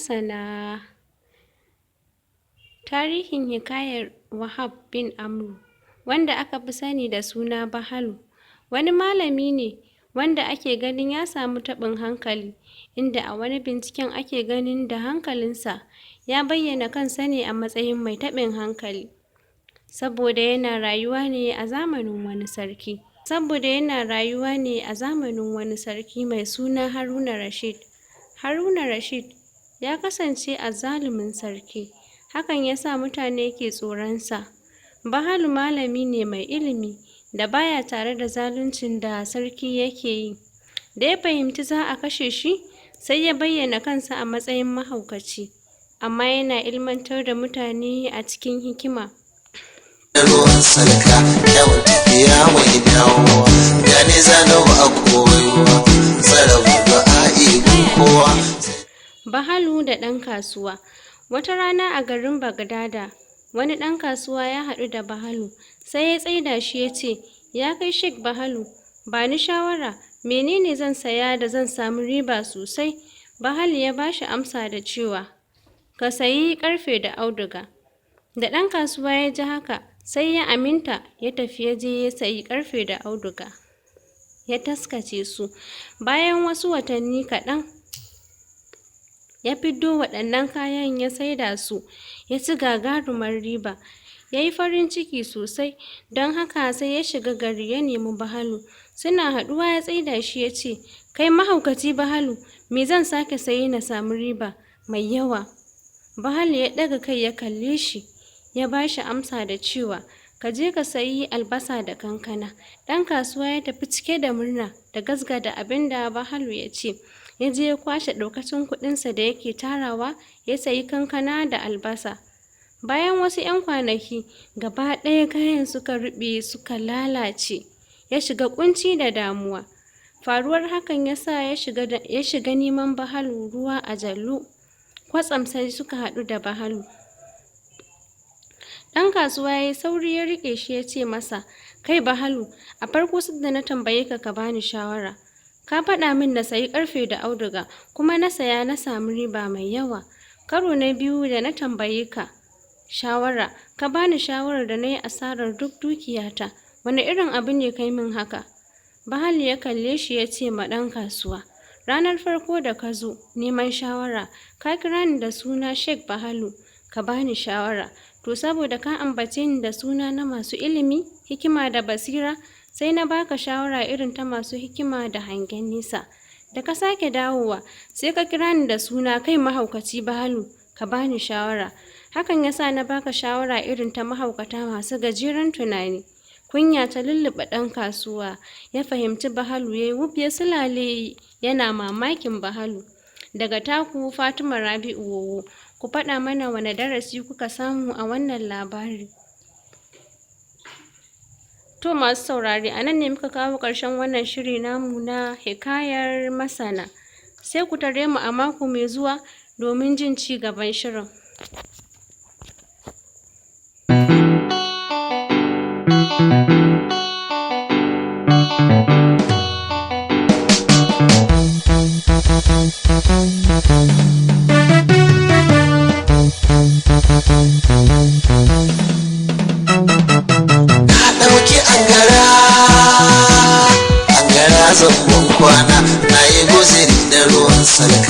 masana. Tarihin hikayar Wahab bin Amru, wanda aka fi sani da suna Bahalu, wani malami ne wanda ake ganin ya samu taɓin hankali, inda a wani binciken ake ganin da hankalinsa ya bayyana kansa ne a matsayin mai taɓin hankali, saboda yana rayuwa ne a zamanin wani sarki. Mai suna Haruna Rashid. Haruna Rashid ya kasance azzalumin sarki, hakan ya sa mutane ke tsoronsa. Bahalu malami ne mai ilimi da baya tare da zaluncin da sarki yake yi. Da ya fahimci za a kashe shi, sai ya bayyana kansa a matsayin mahaukaci, amma yana ilmantar da mutane a cikin hikima. Ruwan salka yawan tafiya mai dawowa, gane zanawa a koyuwa, tsarabu da a'i kowa. Bahalu da ɗan kasuwa. Wata rana a garin Bagdada, wani ɗan kasuwa ya haɗu da Bahalu, sai ya tsaida shi ya ce, ya kai Sheikh Bahalu, ba ni shawara, menene zan saya da zan samu riba sosai? Bahalu ya ba shi amsa da cewa, ka sayi ƙarfe da auduga. Da ɗan kasuwa ya ji haka, sai ya aminta, ya tafi ya je ya sayi ƙarfe da auduga, ya taskace su. Bayan wasu watanni kaɗan, ya fiddo waɗannan kayan ya saida su, ya ci gagarumar riba. Ya yi farin ciki sosai, don haka sai ya shiga gari ya nemi Bahalu. Suna haɗuwa ya tsaida shi ya ce, kai mahaukaci Bahalu, me zan sake sayi na samu riba mai yawa? Bahalu ya ɗaga kai ya kalle shi, ya ba shi amsa da cewa, ka je ka sayi albasa da kankana. Ɗan kasuwa ya tafi cike da murna da gasgata abin da Bahalu ya ce. Ya je ya kwashe ɗaukacin kuɗinsa da yake tarawa, ya sayi kankana da albasa. Bayan wasu 'yan kwanaki, gaba ɗaya kayan suka ruɓe suka lalace. Ya shiga ƙunci da damuwa. Faruwar hakan ya sa ya shiga neman Bahalu ruwa a jallo. Kwatsam sai suka haɗu da Bahalu. Ɗan kasuwa ya yi sauri ya riƙe shi ya ce masa, kai Bahalu, a farko da na tambaye ka ka bani shawara, ka faɗa min na sayi ƙarfe da auduga, kuma na saya na samu riba mai yawa. Karo na biyu da na tambaye ka shawara, ka bani shawarar da na yi asarar duk dukiyata. Wani irin abu ne kai min haka? Bahalu ya kalle shi ya ce ma ɗan kasuwa, ranar farko da ka zo neman shawara, ka kira ni da suna Sheikh Bahalu, ka bani shawara. To saboda ka ambace ni da suna na masu ilimi, hikima da basira, sai na baka shawara irin ta masu hikima da hangen nesa. Da ka sake dawowa, sai ka kira ni da suna kai mahaukaci Bahalu, ka bani shawara. Hakan yasa na baka shawara irin ta mahaukata masu gajeren tunani. Kunya ta lulluɓe ɗan kasuwa, ya fahimci Bahalu ya yi wuf ya sulale yana mamakin Bahalu. Daga taku Fatima Rabi'u Wowo, ku faɗa mana wane darasi kuka samu a wannan labari. To masu saurare, a nan ne muka kawo ƙarshen wannan shiri namu na hikayar masana. Sai ku tare mu a mako mai zuwa domin jin ci gaban shirin. Zambon kwana na yi guziri da ruwan salka.